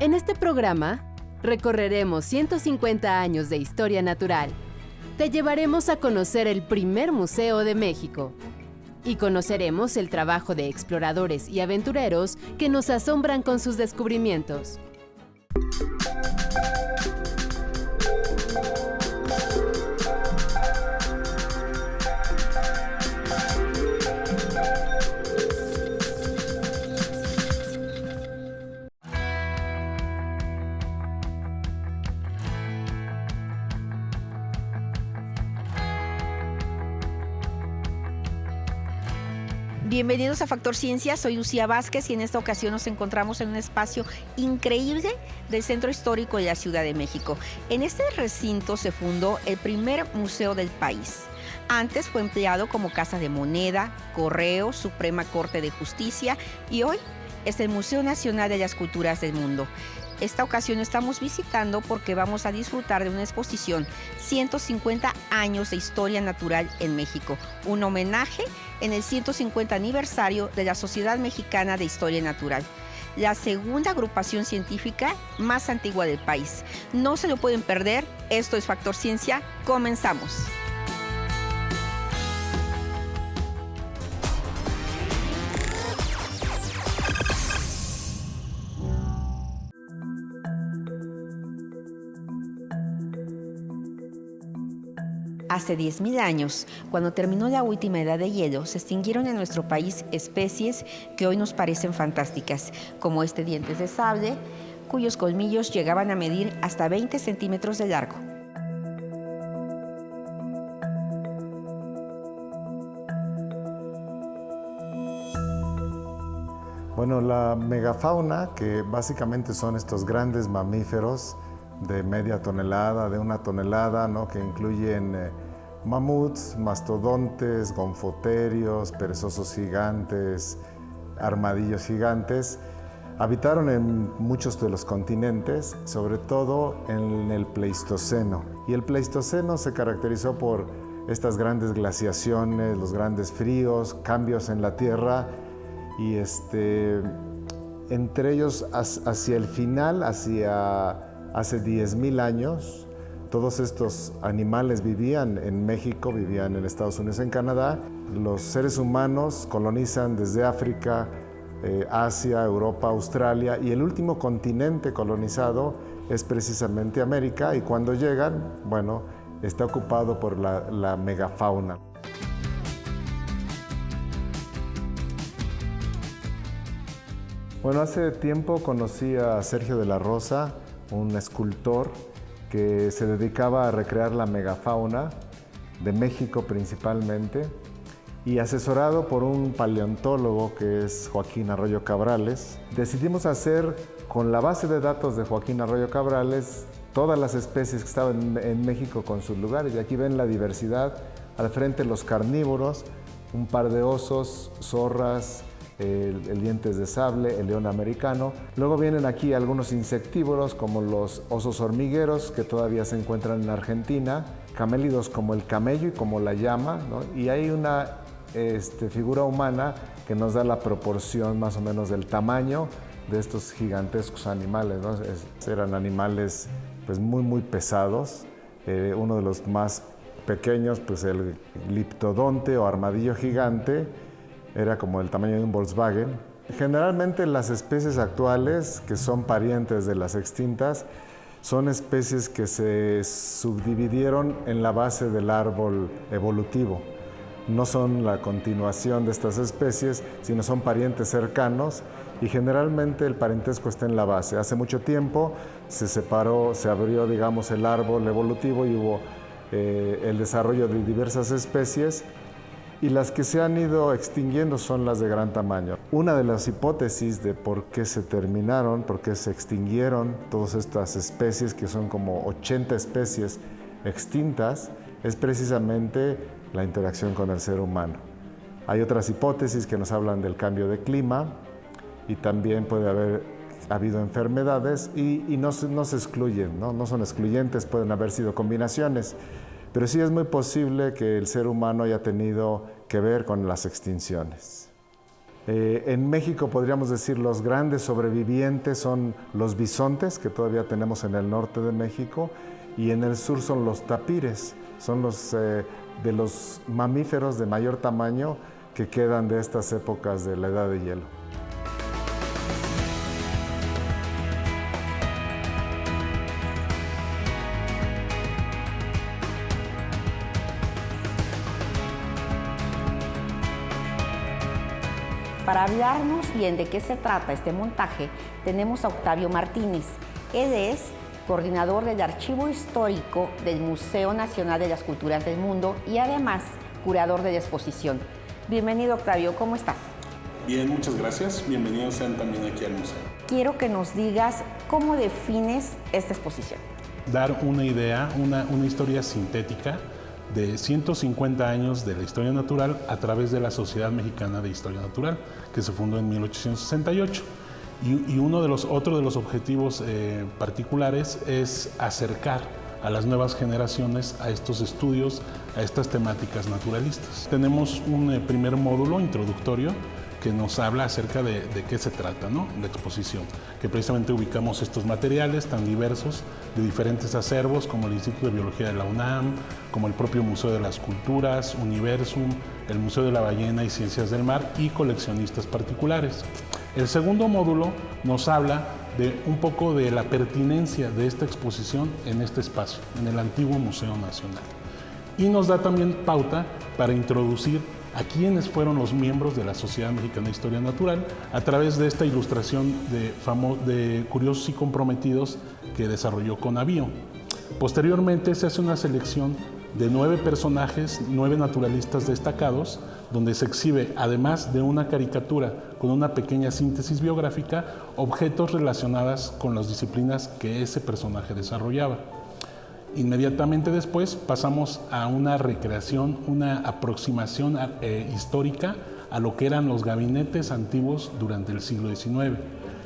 En este programa, recorreremos 150 años de historia natural. Te llevaremos a conocer el primer museo de México y conoceremos el trabajo de exploradores y aventureros que nos asombran con sus descubrimientos. Bienvenidos a Factor Ciencia, soy Lucía Vázquez y en esta ocasión nos encontramos en un espacio increíble del Centro Histórico de la Ciudad de México. En este recinto se fundó el primer museo del país. Antes fue empleado como Casa de Moneda, Correo, Suprema Corte de Justicia y hoy es el Museo Nacional de las Culturas del Mundo. Esta ocasión estamos visitando porque vamos a disfrutar de una exposición 150 años de historia natural en México, un homenaje en el 150 aniversario de la Sociedad Mexicana de Historia Natural, la segunda agrupación científica más antigua del país. No se lo pueden perder, esto es Factor Ciencia, comenzamos. Hace 10.000 años, cuando terminó la última edad de hielo, se extinguieron en nuestro país especies que hoy nos parecen fantásticas, como este dientes de sable, cuyos colmillos llegaban a medir hasta 20 centímetros de largo. Bueno, la megafauna, que básicamente son estos grandes mamíferos de media tonelada, de 1 tonelada, ¿no? Que incluyen mamuts, mastodontes, gonfoterios, perezosos gigantes, armadillos gigantes. Habitaron en muchos de los continentes, sobre todo en el Pleistoceno. Y el Pleistoceno se caracterizó por estas grandes glaciaciones, los grandes fríos, cambios en la Tierra y entre ellos hacia el final, hace 10.000 años, todos estos animales vivían en México, vivían en Estados Unidos, en Canadá. Los seres humanos colonizan desde África, Asia, Europa, Australia, y el último continente colonizado es precisamente América, y cuando llegan, bueno, está ocupado por la megafauna. Bueno, hace tiempo conocí a Sergio de la Rosa, un escultor que se dedicaba a recrear la megafauna de México principalmente, y asesorado por un paleontólogo que es Joaquín Arroyo Cabrales, decidimos hacer con la base de datos de Joaquín Arroyo Cabrales todas las especies que estaban en México con sus lugares. Y aquí ven la diversidad, al frente los carnívoros, un par de osos, zorras, el dientes de sable, el león americano. Luego vienen aquí algunos insectívoros como los osos hormigueros, que todavía se encuentran en Argentina, camélidos como el camello y como la llama, ¿no? Y hay una figura humana que nos da la proporción más o menos del tamaño de estos gigantescos animales, ¿no? Eran animales pues muy pesados. Uno de los más pequeños, pues el gliptodonte o armadillo gigante, era como el tamaño de un Volkswagen. Generalmente las especies actuales, que son parientes de las extintas, son especies que se subdividieron en la base del árbol evolutivo. No son la continuación de estas especies, sino son parientes cercanos, y generalmente el parentesco está en la base. Hace mucho tiempo se separó, se abrió, digamos, el árbol evolutivo y hubo el desarrollo de diversas especies, y las que se han ido extinguiendo son las de gran tamaño. Una de las hipótesis de por qué se terminaron, por qué se extinguieron todas estas especies, que son como 80 especies extintas, es precisamente la interacción con el ser humano. Hay otras hipótesis que nos hablan del cambio de clima, y también puede haber habido enfermedades, y no se excluyen, ¿no? No son excluyentes, pueden haber sido combinaciones. Pero sí es muy posible que el ser humano haya tenido que ver con las extinciones. En México podríamos decir los grandes sobrevivientes son los bisontes, que todavía tenemos en el norte de México, y en el sur son los tapires, son los de los mamíferos de mayor tamaño que quedan de estas épocas de la edad de hielo. Para hablarnos bien de qué se trata este montaje, tenemos a Octavio Martínez. Él es coordinador del Archivo Histórico del Museo Nacional de las Culturas del Mundo y además curador de la exposición. Bienvenido, Octavio, ¿cómo estás? Bien, muchas gracias. Bienvenidos sean también aquí al museo. Quiero que nos digas cómo defines esta exposición. Dar una idea, una historia sintética de 150 años de la historia natural a través de la Sociedad Mexicana de Historia Natural, que se fundó en 1868. Y otro de los objetivos particulares es acercar a las nuevas generaciones a estos estudios, a estas temáticas naturalistas. Tenemos un primer módulo introductorio que nos habla acerca de qué se trata, ¿no? La exposición, que precisamente ubicamos estos materiales tan diversos de diferentes acervos como el Instituto de Biología de la UNAM, como el propio Museo de las Culturas, Universum, el Museo de la Ballena y Ciencias del Mar y coleccionistas particulares. El segundo módulo nos habla de un poco de la pertinencia de esta exposición en este espacio, en el antiguo Museo Nacional. Y nos da también pauta para introducir a quiénes fueron los miembros de la Sociedad Mexicana de Historia Natural a través de esta ilustración de Curiosos y Comprometidos que desarrolló Conavío. Posteriormente se hace una selección de 9 personajes, 9 naturalistas destacados, donde se exhibe, además de una caricatura con una pequeña síntesis biográfica, objetos relacionados con las disciplinas que ese personaje desarrollaba. Inmediatamente después pasamos a una recreación, una aproximación histórica a lo que eran los gabinetes antiguos durante el siglo XIX,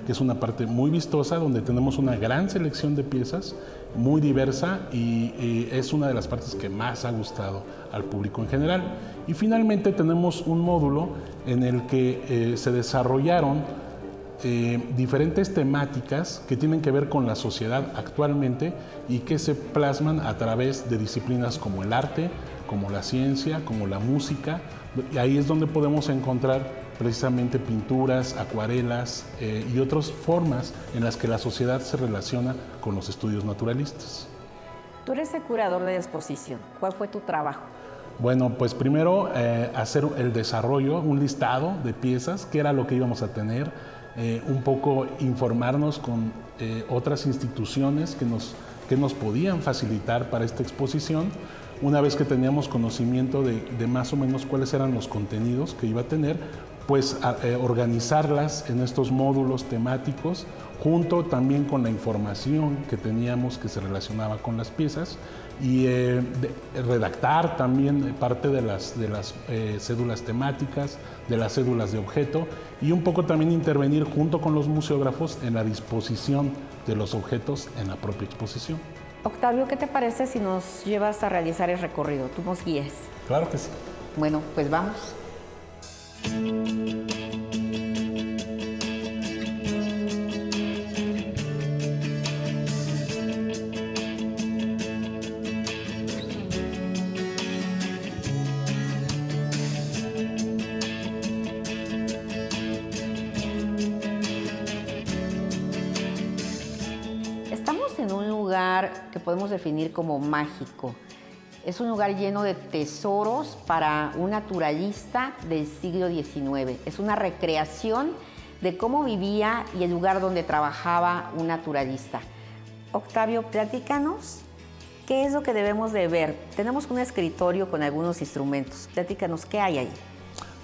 que es una parte muy vistosa donde tenemos una gran selección de piezas, muy diversa y es una de las partes que más ha gustado al público en general. Y finalmente tenemos un módulo en el que se desarrollaron diferentes temáticas que tienen que ver con la sociedad actualmente y que se plasman a través de disciplinas como el arte, como la ciencia, como la música. Y ahí es donde podemos encontrar precisamente pinturas, acuarelas y otras formas en las que la sociedad se relaciona con los estudios naturalistas. Tú eres el curador de la exposición. ¿Cuál fue tu trabajo? Bueno, pues primero hacer el desarrollo, un listado de piezas, qué era lo que íbamos a tener, un poco informarnos con otras instituciones que nos podían facilitar para esta exposición. Una vez que teníamos conocimiento de más o menos cuáles eran los contenidos que iba a tener, pues organizarlas en estos módulos temáticos, junto también con la información que teníamos que se relacionaba con las piezas y redactar también parte de las cédulas temáticas, de las cédulas de objeto y un poco también intervenir junto con los museógrafos en la disposición de los objetos en la propia exposición. Octavio, ¿qué te parece si nos llevas a realizar el recorrido? Tú nos guíes. Claro que sí. Bueno, pues vamos. Estamos en un lugar que podemos definir como mágico. Es un lugar lleno de tesoros para un naturalista del siglo XIX. Es una recreación de cómo vivía y el lugar donde trabajaba un naturalista. Octavio, platícanos qué es lo que debemos de ver. Tenemos un escritorio con algunos instrumentos. Platícanos, ¿qué hay ahí?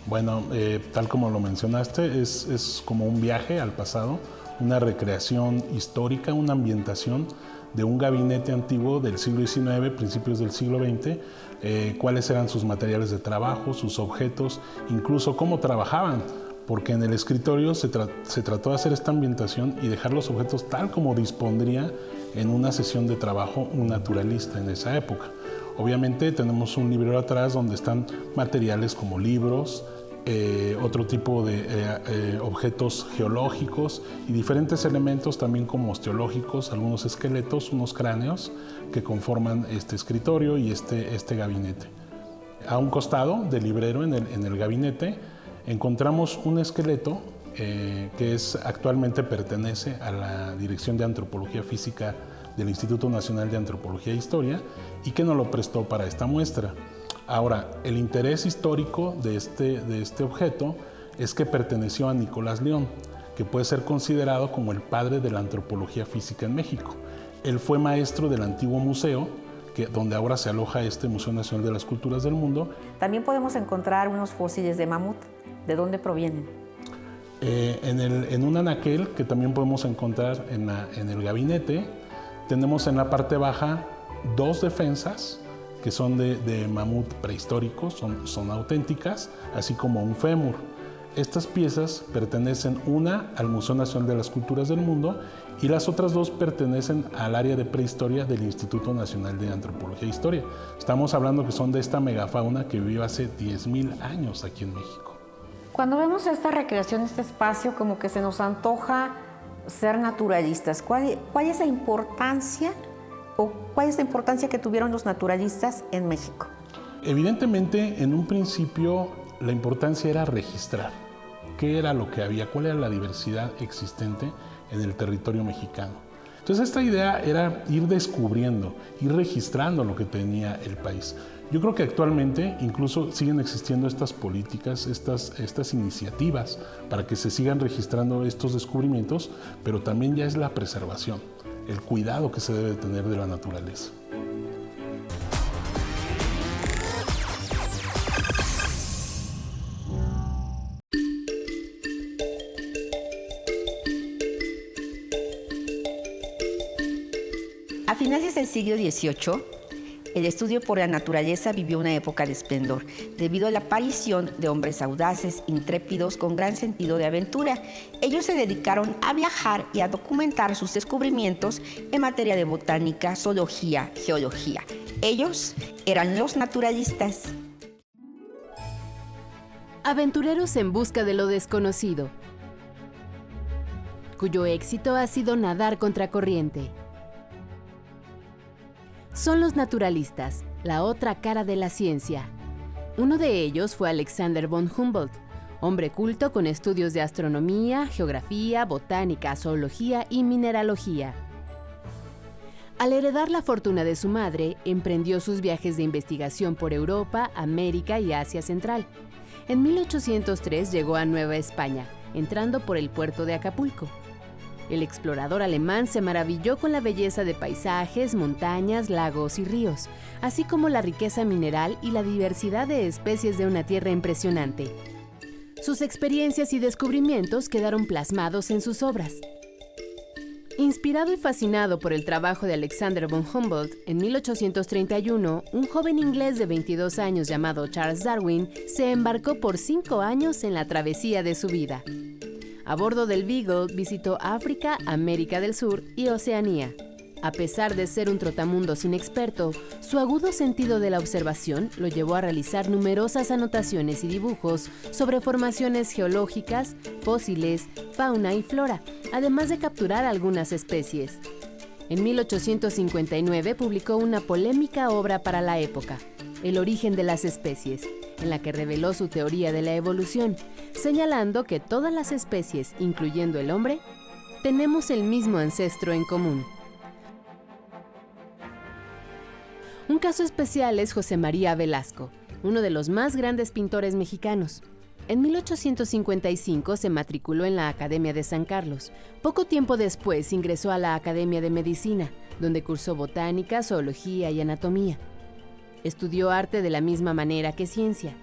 Bueno, tal como lo mencionaste, es como un viaje al pasado, una recreación histórica, una ambientación de un gabinete antiguo del siglo XIX, principios del siglo XX, cuáles eran sus materiales de trabajo, sus objetos, incluso cómo trabajaban, porque en el escritorio se trató de hacer esta ambientación y dejar los objetos tal como dispondría en una sesión de trabajo un naturalista en esa época. Obviamente tenemos un librero atrás donde están materiales como libros, otro tipo de objetos geológicos y diferentes elementos también como osteológicos, algunos esqueletos, unos cráneos que conforman este escritorio y este gabinete. A un costado del librero, en el gabinete, encontramos un esqueleto que actualmente pertenece a la Dirección de Antropología Física del Instituto Nacional de Antropología e Historia y que nos lo prestó para esta muestra. Ahora, el interés histórico de este objeto es que perteneció a Nicolás León, que puede ser considerado como el padre de la antropología física en México. Él fue maestro del antiguo museo, donde ahora se aloja este Museo Nacional de las Culturas del Mundo. También podemos encontrar unos fósiles de mamut. ¿De dónde provienen? En un anaquel que también podemos encontrar en el gabinete, tenemos en la parte baja 2 defensas que son de mamut prehistóricos, son auténticas, así como un fémur. Estas piezas pertenecen una al Museo Nacional de las Culturas del Mundo y las otras 2 pertenecen al área de prehistoria del Instituto Nacional de Antropología e Historia. Estamos hablando que son de esta megafauna que vivió hace 10,000 años aquí en México. Cuando vemos esta recreación, este espacio, como que se nos antoja ser naturalistas. ¿Cuál es la importancia que tuvieron los naturalistas en México? Evidentemente, en un principio, la importancia era registrar qué era lo que había, cuál era la diversidad existente en el territorio mexicano. Entonces, esta idea era ir descubriendo, ir registrando lo que tenía el país. Yo creo que actualmente incluso siguen existiendo estas políticas, estas iniciativas para que se sigan registrando estos descubrimientos, pero también ya es la preservación, el cuidado que se debe tener de la naturaleza. A finales del siglo XVIII, el estudio por la naturaleza vivió una época de esplendor, debido a la aparición de hombres audaces, intrépidos, con gran sentido de aventura. Ellos se dedicaron a viajar y a documentar sus descubrimientos en materia de botánica, zoología, geología. Ellos eran los naturalistas. Aventureros en busca de lo desconocido, cuyo éxito ha sido nadar contracorriente. Son los naturalistas, la otra cara de la ciencia. Uno de ellos fue Alexander von Humboldt, hombre culto con estudios de astronomía, geografía, botánica, zoología y mineralogía. Al heredar la fortuna de su madre, emprendió sus viajes de investigación por Europa, América y Asia Central. En 1803 llegó a Nueva España, entrando por el puerto de Acapulco. El explorador alemán se maravilló con la belleza de paisajes, montañas, lagos y ríos, así como la riqueza mineral y la diversidad de especies de una tierra impresionante. Sus experiencias y descubrimientos quedaron plasmados en sus obras. Inspirado y fascinado por el trabajo de Alexander von Humboldt, en 1831, un joven inglés de 22 años llamado Charles Darwin se embarcó por 5 años en la travesía de su vida. A bordo del Beagle visitó África, América del Sur y Oceanía. A pesar de ser un trotamundos inexperto, su agudo sentido de la observación lo llevó a realizar numerosas anotaciones y dibujos sobre formaciones geológicas, fósiles, fauna y flora, además de capturar algunas especies. En 1859 publicó una polémica obra para la época, El origen de las especies, en la que reveló su teoría de la evolución, señalando que todas las especies, incluyendo el hombre, tenemos el mismo ancestro en común. Un caso especial es José María Velasco, uno de los más grandes pintores mexicanos. En 1855 se matriculó en la Academia de San Carlos. Poco tiempo después ingresó a la Academia de Medicina, donde cursó botánica, zoología y anatomía. Estudió arte de la misma manera que ciencia.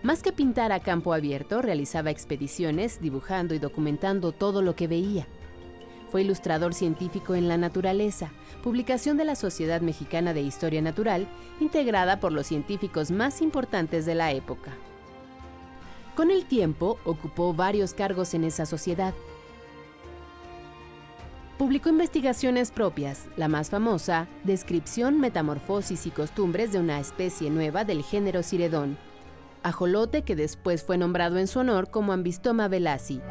Más que pintar a campo abierto, realizaba expediciones, dibujando y documentando todo lo que veía. Fue ilustrador científico en La Naturaleza, publicación de la Sociedad Mexicana de Historia Natural, integrada por los científicos más importantes de la época. Con el tiempo, ocupó varios cargos en esa sociedad. Publicó investigaciones propias, la más famosa, Descripción, metamorfosis y costumbres de una especie nueva del género Siredón, ajolote que después fue nombrado en su honor como Ambystoma velassi.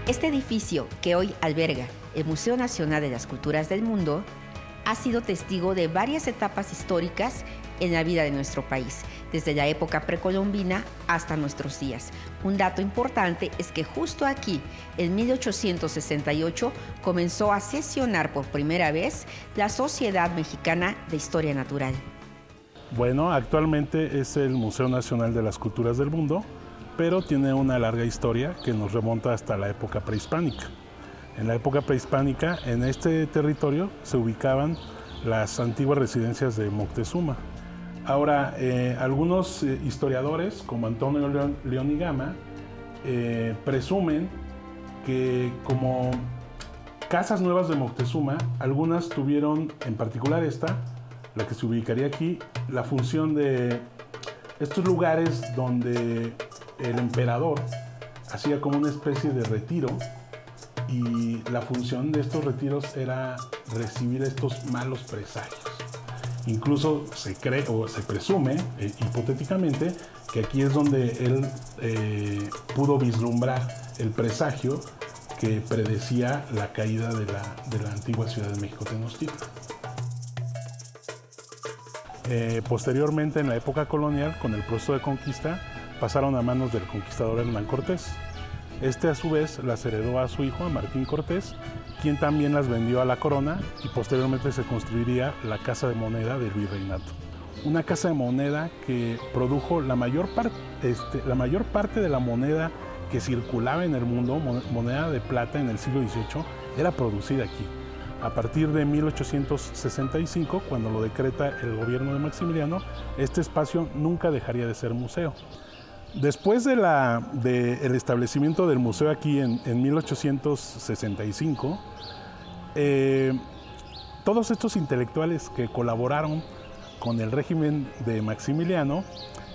Este edificio, que hoy alberga el Museo Nacional de las Culturas del Mundo, ha sido testigo de varias etapas históricas en la vida de nuestro país, desde la época precolombina hasta nuestros días. Un dato importante es que justo aquí, en 1868, comenzó a sesionar por primera vez la Sociedad Mexicana de Historia Natural. Bueno, actualmente es el Museo Nacional de las Culturas del Mundo, pero tiene una larga historia que nos remonta hasta la época prehispánica. En la época prehispánica, en este territorio se ubicaban las antiguas residencias de Moctezuma. Ahora, algunos historiadores, como Antonio León y Gama, presumen que como casas nuevas de Moctezuma, algunas tuvieron, en particular esta, la que se ubicaría aquí, la función de estos lugares donde el emperador hacía como una especie de retiro, y la función de estos retiros era recibir estos malos presagios. Incluso se cree o se presume, hipotéticamente, que aquí es donde él pudo vislumbrar el presagio que predecía la caída de la antigua Ciudad de México Tenochtitlan. Posteriormente, en la época colonial, con el proceso de conquista, pasaron a manos del conquistador Hernán Cortés. Este, a su vez, las heredó a su hijo, a Martín Cortés, quien también las vendió a la corona, y posteriormente se construiría la Casa de Moneda del Virreinato. Una casa de moneda que produjo la mayor parte de la moneda que circulaba en el mundo, moneda de plata en el siglo XVIII, era producida aquí. A partir de 1865, cuando lo decreta el gobierno de Maximiliano, este espacio nunca dejaría de ser museo. Después del establecimiento del museo aquí en 1865, todos estos intelectuales que colaboraron con el régimen de Maximiliano,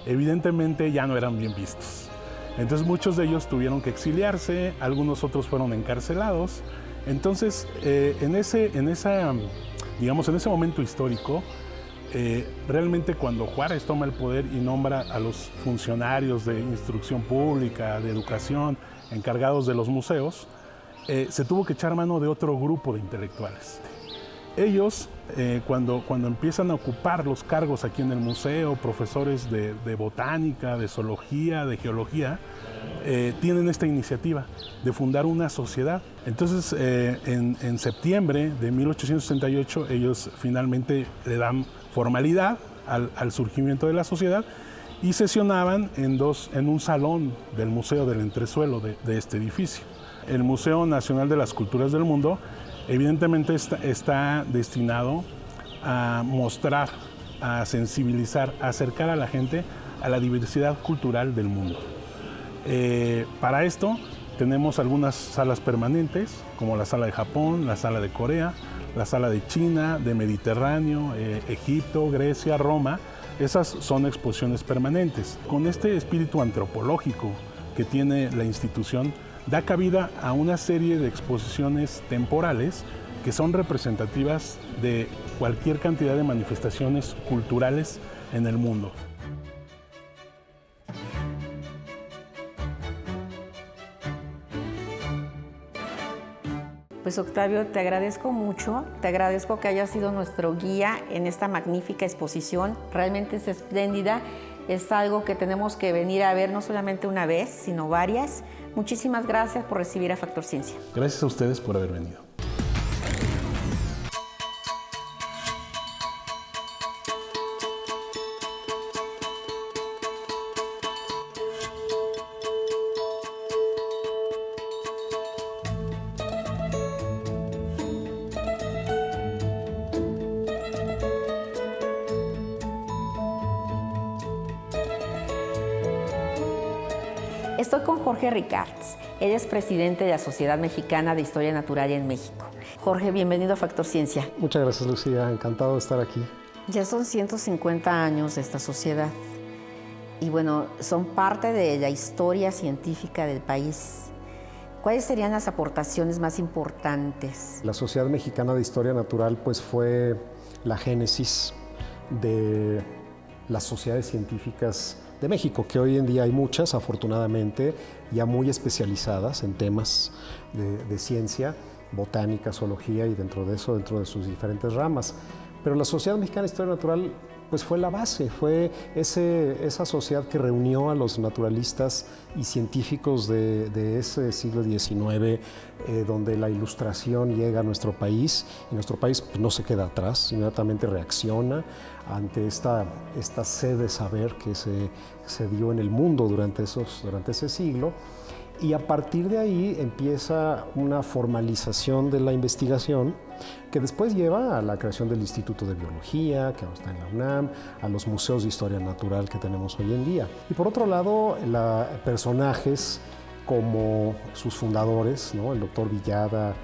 evidentemente ya no eran bien vistos. Entonces muchos de ellos tuvieron que exiliarse, algunos otros fueron encarcelados. Entonces, en ese momento histórico, realmente cuando Juárez toma el poder y nombra a los funcionarios de instrucción pública, de educación, encargados de los museos, se tuvo que echar mano de otro grupo de intelectuales. Ellos, cuando empiezan a ocupar los cargos aquí en el museo, profesores de botánica, de zoología, de geología, tienen esta iniciativa de fundar una sociedad. Entonces, en septiembre de 1868, ellos finalmente le dan formalidad al surgimiento de la sociedad y sesionaban en un salón del Museo del Entresuelo de este edificio. El Museo Nacional de las Culturas del Mundo evidentemente está destinado a mostrar, a sensibilizar, a acercar a la gente a la diversidad cultural del mundo. Para esto tenemos algunas salas permanentes, como la sala de Japón, la sala de Corea, la sala de China, de Mediterráneo, Egipto, Grecia, Roma. Esas son exposiciones permanentes. Con este espíritu antropológico que tiene la institución, da cabida a una serie de exposiciones temporales que son representativas de cualquier cantidad de manifestaciones culturales en el mundo. Pues Octavio, te agradezco mucho, te agradezco que hayas sido nuestro guía en esta magnífica exposición, realmente es espléndida, es algo que tenemos que venir a ver no solamente una vez, sino varias. Muchísimas gracias por recibir a Factor Ciencia. Gracias a ustedes por haber venido. Estoy con Jorge Ricards. Él es presidente de la Sociedad Mexicana de Historia Natural en México. Jorge, bienvenido a Factor Ciencia. Muchas gracias, Lucía. Encantado de estar aquí. Ya son 150 años de esta sociedad. Y bueno, son parte de la historia científica del país. ¿Cuáles serían las aportaciones más importantes? La Sociedad Mexicana de Historia Natural pues fue la génesis de las sociedades científicas de México, que hoy en día hay muchas, afortunadamente, ya muy especializadas en temas de ciencia, botánica, zoología y dentro de eso, dentro de sus diferentes ramas. Pero la Sociedad Mexicana de Historia Natural pues fue la base, fue esa sociedad que reunió a los naturalistas y científicos de ese siglo XIX, donde la ilustración llega a nuestro país, y nuestro país pues, no se queda atrás, inmediatamente reacciona ante esta sed de saber que se dio en el mundo durante ese siglo. Y a partir de ahí empieza una formalización de la investigación que después lleva a la creación del Instituto de Biología, que ahora está en la UNAM, a los museos de historia natural que tenemos hoy en día. Y por otro lado, personajes como sus fundadores, ¿no? El doctor Villada,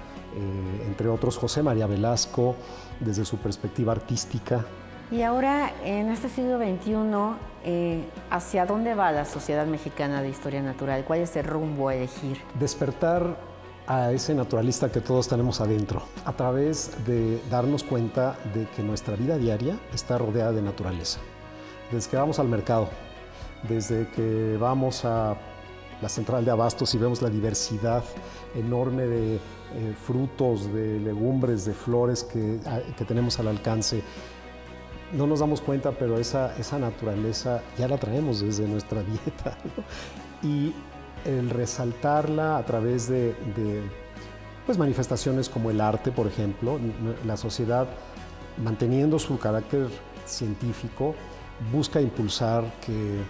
entre otros José María Velasco, desde su perspectiva artística. Y ahora, en este siglo XXI, ¿hacia dónde va la Sociedad Mexicana de Historia Natural? ¿Cuál es el rumbo a elegir? Despertar a ese naturalista que todos tenemos adentro, a través de darnos cuenta de que nuestra vida diaria está rodeada de naturaleza. Desde que vamos al mercado, desde que vamos a la central de abastos y vemos la diversidad enorme de frutos, de legumbres, de flores que tenemos al alcance, no nos damos cuenta, pero esa naturaleza ya la traemos desde nuestra dieta, ¿no? Y el resaltarla a través de pues, manifestaciones como el arte, por ejemplo, la sociedad, manteniendo su carácter científico, busca impulsar que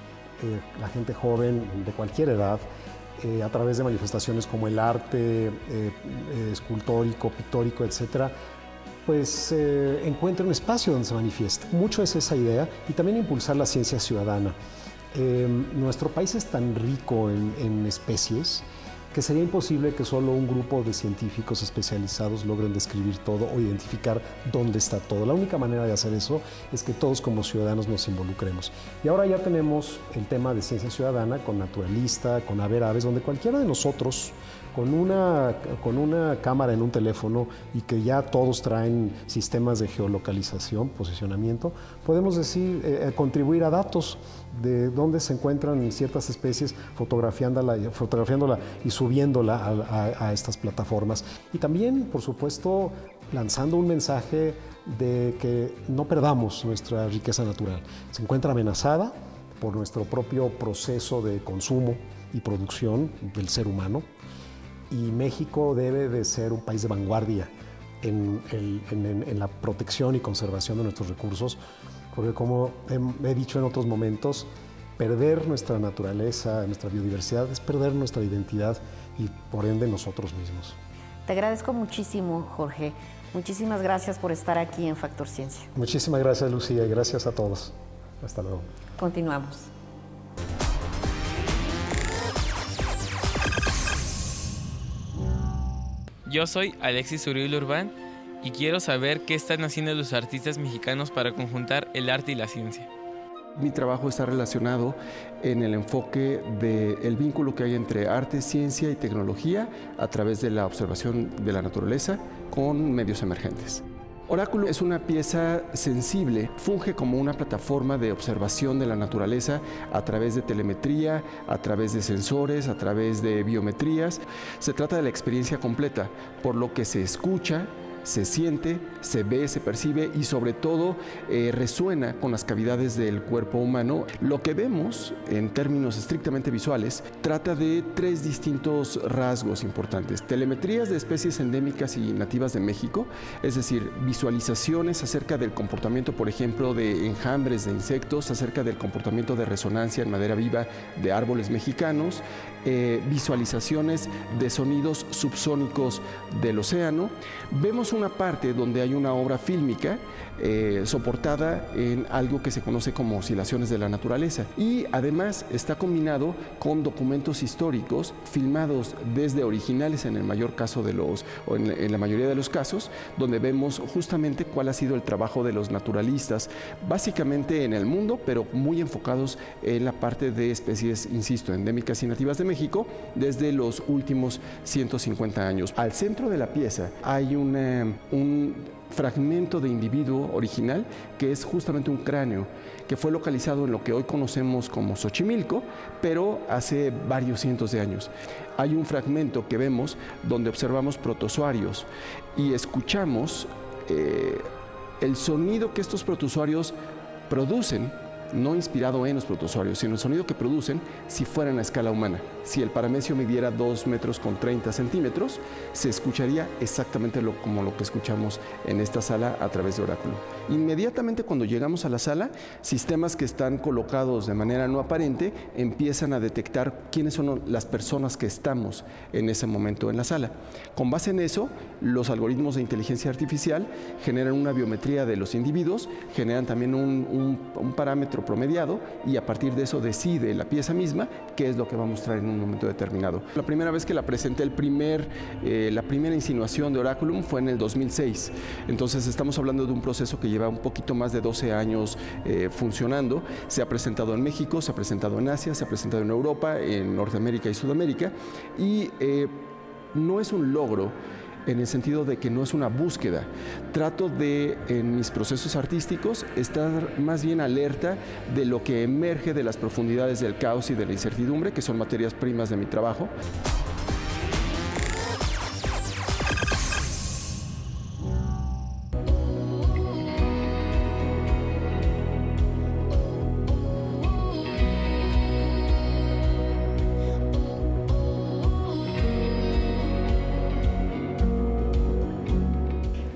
la gente joven de cualquier edad, a través de manifestaciones como el arte escultórico, pictórico, etcétera, pues encuentre un espacio donde se manifieste. Mucho es esa idea, y también impulsar la ciencia ciudadana. Nuestro país es tan rico en especies que sería imposible que solo un grupo de científicos especializados logren describir todo o identificar dónde está todo. La única manera de hacer eso es que todos como ciudadanos nos involucremos. Y ahora ya tenemos el tema de ciencia ciudadana con Naturalista, con Haber Aves, donde cualquiera de nosotros con una cámara en un teléfono, y que ya todos traen sistemas de geolocalización, posicionamiento, podemos contribuir a datos de dónde se encuentran ciertas especies, fotografiándola y subiéndola a estas plataformas. Y también, por supuesto, lanzando un mensaje de que no perdamos nuestra riqueza natural. Se encuentra amenazada por nuestro propio proceso de consumo y producción del ser humano, y México debe de ser un país de vanguardia en la protección y conservación de nuestros recursos, porque como he dicho en otros momentos, perder nuestra naturaleza, nuestra biodiversidad, es perder nuestra identidad y por ende nosotros mismos. Te agradezco muchísimo, Jorge. Muchísimas gracias por estar aquí en Factor Ciencia. Muchísimas gracias, Lucía, y gracias a todos. Hasta luego. Continuamos. Yo soy Alexis Uriel Urbán y quiero saber qué están haciendo los artistas mexicanos para conjuntar el arte y la ciencia. Mi trabajo está relacionado en el enfoque del vínculo que hay entre arte, ciencia y tecnología a través de la observación de la naturaleza con medios emergentes. Oráculo es una pieza sensible, funge como una plataforma de observación de la naturaleza a través de telemetría, a través de sensores, a través de biometrías. Se trata de la experiencia completa, por lo que se escucha, se siente, se ve, se percibe y sobre todo resuena con las cavidades del cuerpo humano. Lo que vemos en términos estrictamente visuales trata de tres distintos rasgos importantes: telemetrías de especies endémicas y nativas de México, es decir, visualizaciones acerca del comportamiento, por ejemplo, de enjambres de insectos, acerca del comportamiento de resonancia en madera viva de árboles mexicanos, visualizaciones de sonidos subsónicos del océano. Vemos tenemos una parte donde hay una obra fílmica soportada en algo que se conoce como oscilaciones de la naturaleza, y además está combinado con documentos históricos filmados desde originales en el mayor caso de los, o en la mayoría de los casos, donde vemos justamente cuál ha sido el trabajo de los naturalistas, básicamente en el mundo, pero muy enfocados en la parte de especies, insisto, endémicas y nativas de México, desde los últimos 150 años. Al centro de la pieza hay un fragmento de individuo original que es justamente un cráneo que fue localizado en lo que hoy conocemos como Xochimilco, pero hace varios cientos de años. Hay un fragmento que vemos donde observamos protozoarios y escuchamos el sonido que estos protozoarios producen, no inspirado en los protozoarios, sino el sonido que producen si fueran a escala humana. Si el paramecio midiera 2 metros con 30 centímetros, se escucharía exactamente como lo que escuchamos en esta sala a través de Oráculo. Inmediatamente cuando llegamos a la sala, sistemas que están colocados de manera no aparente empiezan a detectar quiénes son las personas que estamos en ese momento en la sala. Con base en eso, los algoritmos de inteligencia artificial generan una biometría de los individuos, generan también un parámetro promediado, y a partir de eso decide la pieza misma qué es lo que va a mostrar en un momento determinado. La primera vez que la presenté, la primera insinuación de Oraculum fue en el 2006. Entonces estamos hablando de un proceso que lleva un poquito más de 12 años funcionando. Se ha presentado en México, se ha presentado en Asia, se ha presentado en Europa, en Norteamérica y Sudamérica, y no es un logro en el sentido de que no es una búsqueda. Trato de, en mis procesos artísticos, estar más bien alerta de lo que emerge de las profundidades del caos y de la incertidumbre, que son materias primas de mi trabajo.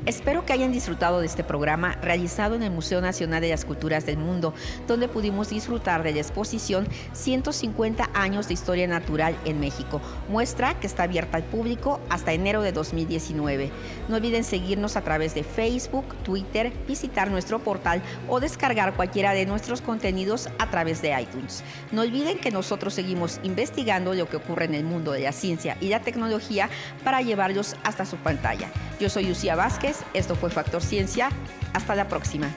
Espero que hayan disfrutado de este programa realizado en el Museo Nacional de las Culturas del Mundo, donde pudimos disfrutar de la exposición 150 años de historia natural en México, muestra que está abierta al público hasta enero de 2019. No olviden seguirnos a través de Facebook, Twitter, visitar nuestro portal o descargar cualquiera de nuestros contenidos a través de iTunes. No olviden que nosotros seguimos investigando lo que ocurre en el mundo de la ciencia y la tecnología para llevarlos hasta su pantalla. Yo soy Lucía Vázquez, esto fue Factor Ciencia, hasta la próxima.